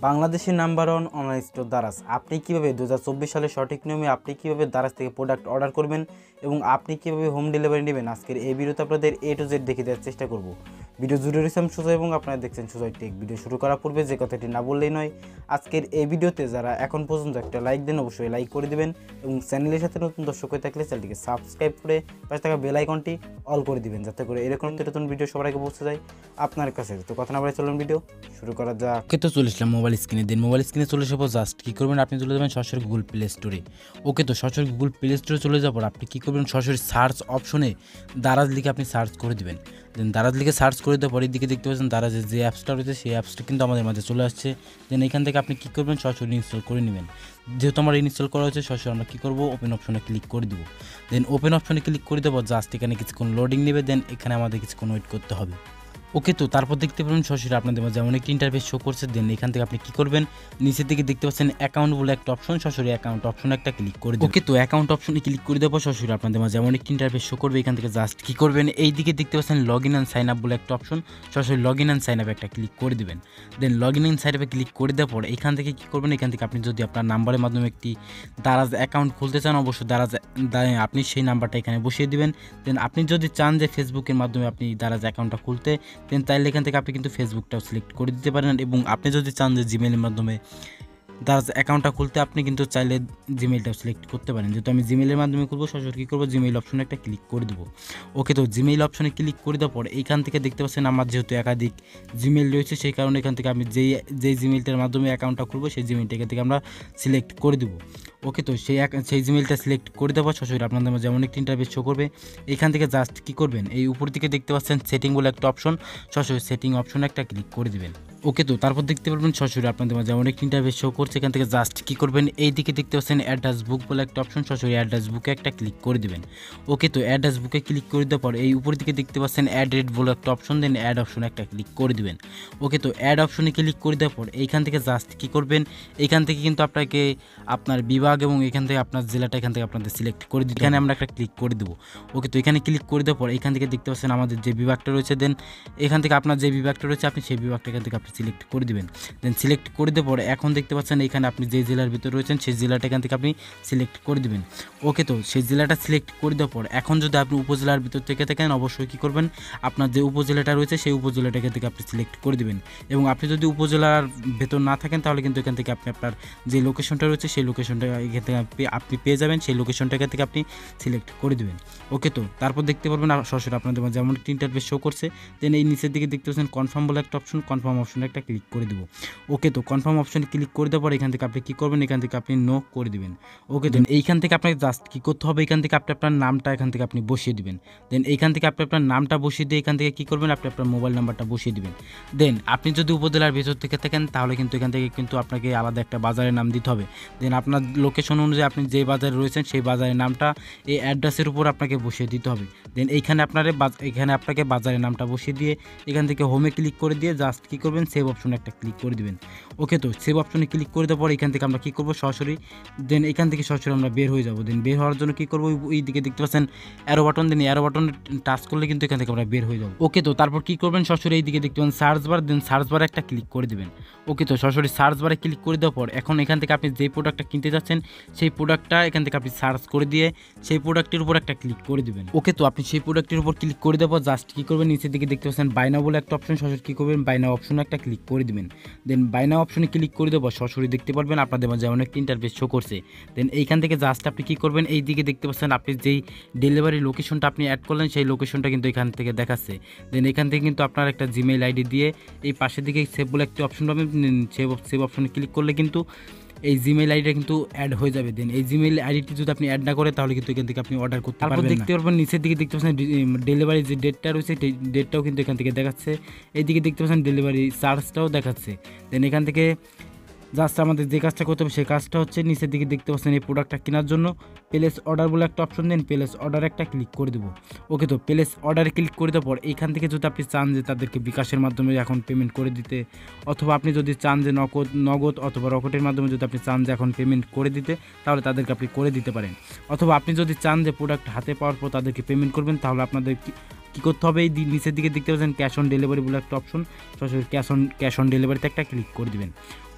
বাংলাদেশের number one online store Daraz. আপনি কীভাবে 2024 সালে সঠিক নিয়মে আপনি কীভাবে দারাজ থেকে প্রোডাক্ট অর্ডার করবেন এবং আপনি কীভাবে হোম ডেলিভারি নেবেন, আজকের এই ভিডিওতে আপনাদের A to Z দেখিয়ে দেওয়ার চেষ্টা করব। ভিডিও জুড়ে রয়েছে আমি সুজয় এবং আপনারা দেখছেন সুজয় টেক। ভিডিও শুরু করার পূর্বে যে কথাটি না বললেই নয়, আজকের এই ভিডিওতে যারা এখন পর্যন্ত একটা লাইক দেন অবশ্যই লাইক করে দেবেন এবং চ্যানেলের সাথে নতুন দর্শক হয়ে থাকলে চ্যানেলটিকে সাবস্ক্রাইব করে পাশে থাকা বেল আইকনটি অল করে দিবেন, যাতে করে এরকম নতুন ভিডিও সবার আগে পৌঁছে যায় আপনার কাছে। তো কথা না বলে চলুন ভিডিও শুরু করা যাক। ওকে, তো চলে আসলাম মোবাইল স্ক্রিনে। দেন মোবাইল স্ক্রিনে চলে এসে জাস্ট কী করবেন, আপনি চলে যাবেন সরাসরি গুগল প্লে স্টোরে। ওকে, তো সরাসরি গুগল প্লে স্টোরে চলে যাওয়ার পর আপনি কী করবেন, সরাসরি সার্চ অপশনে দারাজ লিখে আপনি সার্চ করে দেবেন। দেন দারাজ লিখে সার্চ করে দেওয়ার পরের দিকে দেখতে পাচ্ছেন দারাজের যে অ্যাপসটা রয়েছে সেই অ্যাপসটা কিন্তু আমাদের মাঝে চলে আসছে। দেন এখান থেকে আপনি কী করবেন, সরাসরি ইনস্টল করে নেবেন। যেহেতু আমার ইনস্টল করা হয়েছে, সরাসরি আমরা কী করবো, ওপেন অপশনে ক্লিক করে দেবো। দেন ওপেন অপশনে ক্লিক করে দেবো, জাস্ট এখানে কিছুক্ষণ লোডিং নেবে। দেন এখানে আমাদের কিছুক্ষণ ওয়েট করতে হবে। ওকে, তো তারপর দেখতে পাবেন সরাসরি আপনাদের মাঝে যেমন একটি ইন্টারফেস শো করছে। দেন এখান থেকে আপনি কী করবেন, নিচের দিকে দেখতে পাচ্ছেন অ্যাকাউন্ট বলে একটা অপশন, সরাসরি অ্যাকাউন্ট অপশন একটা ক্লিক করে দেবেন। ওকে, তো অ্যাকাউন্ট অপশনে ক্লিক করে দেবো, সরাসরি আপনাদের মাঝে যেমন একটি ইন্টারফেস শো করবে। এখান থেকে জাস্ট কী করবেন, এই দিকে দেখতে পাচ্ছেন log in and sign up বলে একটা অপশন, সরাসরি log in and sign up একটা ক্লিক করে দেবেন। Then log in and sign আপে ক্লিক করে দেওয়ার পর এখান থেকে কী করবেন, এখান থেকে আপনি যদি আপনার নাম্বারের মাধ্যমে একটি দারাজ অ্যাকাউন্ট খুলতে চান, অবশ্যই দারাজ আপনি সেই নাম্বারটা এখানে বসিয়ে দিবেন। দেন আপনি যদি চান যে ফেসবুকের মাধ্যমে আপনি দারাজ অ্যাকাউন্টটা খুলতে, দেন তাইলে এখান থেকে আপনি কিন্তু ফেসবুকটাও সিলেক্ট করে দিতে পারেন। এবং আপনি যদি চান যে জিমেইলের মাধ্যমে দারাজ অ্যাকাউন্টটা খুলতে, আপনি কিন্তু চাইলে জিমেইলটাও সিলেক্ট করতে পারেন। যেহেতু আমি জিমেইলের মাধ্যমে খুলবো, সরাসরি কী করবো, জিমেইল অপশনে একটা ক্লিক করে দেবো। ওকে, তো জিমেইল অপশনে ক্লিক করে দেওয়ার পর এইখান থেকে দেখতে পাচ্ছেন আমার যেহেতু একাধিক জিমেইল রয়েছে, সেই কারণে এখান থেকে আমি যেই জিমেইলটার মাধ্যমে অ্যাকাউন্টটা খুলবো সেই জিমেইলটা এখান থেকে আমরা সিলেক্ট করে দেবো। ওকে, তো সেই জিমেইলটা সিলেক্ট করে দেওয়ার পর সরাসরি আপনাদের যেমন একটি ইন্টারফেস শো করবে। এখান থেকে জাস্ট কী করবেন, এই উপর দিকে দেখতে পাচ্ছেন সেটিং বলে একটা অপশন, সরাসরি সেটিং অপশনে একটা ক্লিক করে দেবেন। ওকে, তো তারপর দেখতে পারবেন সরাসরি আপনাদের মাঝে যেমন একটি ইন্টারফেস শো করছে। এখান থেকে জাস্ট কী করবেন, এই দিকে দেখতে পাচ্ছেন অ্যাড্রেস বুক বলে একটা অপশন, সরাসরি অ্যাড্রেস বুকে একটা ক্লিক করে দেবেন। ওকে, তো অ্যাড্রেস বুকে ক্লিক করে দেওয়ার পর এই উপর দিকে দেখতে পাচ্ছেন অ্যাড রেট বলে একটা অপশন, দেন অ্যাড অপশনে একটা ক্লিক করে দেবেন। ওকে, তো অ্যাড অপশনে ক্লিক করে দেওয়ার পর এইখান থেকে জাস্ট কী করবেন, এইখান থেকে কিন্তু আপনাকে আপনার বিভাগ এবং এখান থেকে আপনার জেলাটা এখান থেকে আপনাদের সিলেক্ট করে দিতে, এখানে আমরা একটা ক্লিক করে দেবো। ওকে, তো এখানে ক্লিক করে দেওয়ার পর এখান থেকে দেখতে পাচ্ছেন আমাদের যে বিভাগটা রয়েছে। দেন এখান থেকে আপনার যে বিভাগটা রয়েছে আপনি সেই বিভাগটা এখান থেকে আপনি সিলেক্ট করে দেবেন। দেন সিলেক্ট করে দেওয়ার পরে এখন দেখতে পাচ্ছেন এখানে আপনি যে জেলার ভিতরে রয়েছেন সেই জেলাটা এখান থেকে আপনি সিলেক্ট করে দেবেন। ওকে, তো সেই জেলাটা সিলেক্ট করে দেওয়ার পর এখন যদি আপনি উপজেলার ভিতর থেকে থাকেন, অবশ্যই কী করবেন, আপনার যে উপজেলাটা রয়েছে সেই উপজেলাটা এখান থেকে আপনি সিলেক্ট করে দেবেন। এবং আপনি যদি উপজেলার ভেতর না থাকেন তাহলে কিন্তু এখান থেকে আপনি আপনার যে লোকেশনটা রয়েছে সেই লোকেশনটা এখান থেকে আপনি পেয়ে যাবেন, সেই লোকেশনটা এখান থেকে আপনি সিলেক্ট করে দেবেন। ওকে, তো তারপর দেখতে পারবেন সরাসরি আপনাদের যেমন একটি ইন্টারফেস শো করছে। দেন এই নিচের দিকে দেখতে পাচ্ছেন কনফার্ম বলে একটা অপশন, কনফার্ম অপশনে একটা ক্লিক করে দেবো। ওকে, তো কনফার্ম অপশনে ক্লিক করে দেওয়ার পর এখান থেকে আপনি কী করবেন, এখান থেকে আপনি নো করে দেবেন। ওকে, দেন এইখান থেকে আপনাকে জাস্ট কী করতে হবে, এখান থেকে আপনি আপনার নামটা এখান থেকে আপনি বসিয়ে দিবেন। দেন এইখান থেকে আপনি আপনার নামটা বসিয়ে দিয়ে এখান থেকে কী করবেন, আপনি আপনার মোবাইল নাম্বারটা বসিয়ে দিবেন। দেন আপনি যদি উপজেলার ভেতর থেকে থাকেন তাহলে কিন্তু এখান থেকে কিন্তু আপনাকে আলাদা একটা বাজারের নাম দিতে হবে। দেন আপনার লোকেশন অনুযায়ী আপনি যে বাজারে রয়েছেন সেই বাজারের নামটা এই অ্যাড্রেসের উপর আপনাকে বসিয়ে দিতে হবে। দেন এখানে আপনাকে বাজারের নামটা বসিয়ে দিয়ে এখান থেকে হোমে ক্লিক করে দিয়ে জাস্ট কী করবেন, সেভ অপশনে একটা ক্লিক করে দেবেন। ওকে, তো সেভ অপশনে ক্লিক করে দেওয়ার পর এখান থেকে আমরা কী করবো, সরাসরি দেন এখান থেকে সরাসরি আমরা বের হয়ে যাবো। দেন বের হওয়ার জন্য কী করবো, এই দিকে দেখতে পাচ্ছেন অ্যারো বাটন, দেন অ্যারো বাটন টাচ করলে কিন্তু এখান থেকে আমরা বের হয়ে যাবো। ওকে, তো তারপর কী করবেন, সরাসরি এই দিকে দেখতে পাচ্ছেন সার্চ বার, দেন সার্চ বারে একটা ক্লিক করে দেবেন। ওকে, তো সরাসরি সার্চ বারে ক্লিক করে দেওয়ার পর এখন এখান থেকে আপনি যে প্রোডাক্টটা কিনতে যাচ্ছেন সেই প্রোডাক্টটা এখান থেকে আপনি সার্চ করে দিয়ে সেই প্রোডাক্টের উপর একটা ক্লিক করে দেবেন। ওকে, তো আপনি সেই প্রোডাক্টের উপর ক্লিক করে দেওয়ার পর জাস্ট কী করবেন, নিচের দিকে দেখতে পাচ্ছেন বাই নাও বলে একটা অপশন, সরাসরি কী করবেন, বাই নাও অপশনে একটা ক্লিক করে দেবেন। দেন বাই নাও অপশনে ক্লিক করে দেবো, সরাসরি দেখতে পারবেন আপনাদের মাঝে অনেক ইন্টারফেস শো করছে। দেন এইখান থেকে জাস্ট আপনি কী করবেন, এই দিকে দেখতে পাচ্ছেন আপনি যেই ডেলিভারি লোকেশনটা আপনি অ্যাড করলেন সেই লোকেশনটা কিন্তু এখান থেকে দেখাচ্ছে। দেন এখান থেকে কিন্তু আপনার একটা জিমেইল আইডি দিয়ে এই পাশের দিকে সেভ বলে একটি অপশন পাবেন, সেভ অপশনে ক্লিক করলে কিন্তু এই জিমেইল আইডিটা কিন্তু অ্যাড হয়ে যাবে। দেন এই জিমেইল আইডিটি যদি আপনি অ্যাড না করে তাহলে কিন্তু এখান থেকে আপনি অর্ডার করতে পারবেন। দেখতে পারবেন নিচের দিকে দেখতে পাচ্ছেন ডেলিভারি যে ডেটটা রয়েছে সেই ডেটটাও কিন্তু এখান থেকে দেখাচ্ছে। এইদিকে দেখতে পাচ্ছেন ডেলিভারি চার্জটাও দেখাচ্ছে। দেন এখান থেকে জাস্ট আমাদের যে কাজটা করতে হবে সেই কাজটা হচ্ছে নিচের দিকে দেখতে পাচ্ছেন এই প্রোডাক্টটা কেনার জন্য প্লেস অর্ডার বলে একটা অপশন, দেন প্লেস অর্ডার একটা ক্লিক করে দেবো। ওকে, তো প্লেস অর্ডারে ক্লিক করে দেওয়ার পর এইখান থেকে যদি আপনি চান যে তাদেরকে বিকাশের মাধ্যমে এখন পেমেন্ট করে দিতে, অথবা আপনি যদি চান যে নগদ অথবা রকেটের মাধ্যমে যদি আপনি চান যে এখন পেমেন্ট করে দিতে, তাহলে তাদেরকে আপনি করে দিতে পারেন। অথবা আপনি যদি চান যে প্রোডাক্ট হাতে পাওয়ার পর তাদেরকে পেমেন্ট করবেন, তাহলে কী করতে হবে, এই নিচের দিকে দেখতে পাচ্ছেন ক্যাশ অন ডেলিভারি বলে একটা অপশন, সরাসরি ক্যাশ অন ডেলিভারিতে একটা ক্লিক করে দেবেন।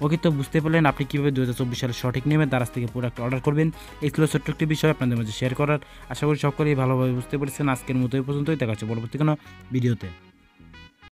ওকে, তো বুঝতে পারলেন আপনি কীভাবে 2024 সালের সঠিক নিয়মে দারাজ থেকে প্রোডাক্ট অর্ডার করবেন। এই ছিল ছোট্ট একটি বিষয় আপনাদের মাঝে শেয়ার করার। আশা করি সকলেই ভালোভাবে বুঝতে পেরেছেন। আজকের মতো এই পর্যন্তই, দেখা হচ্ছে পরবর্তী কোনো ভিডিওতে।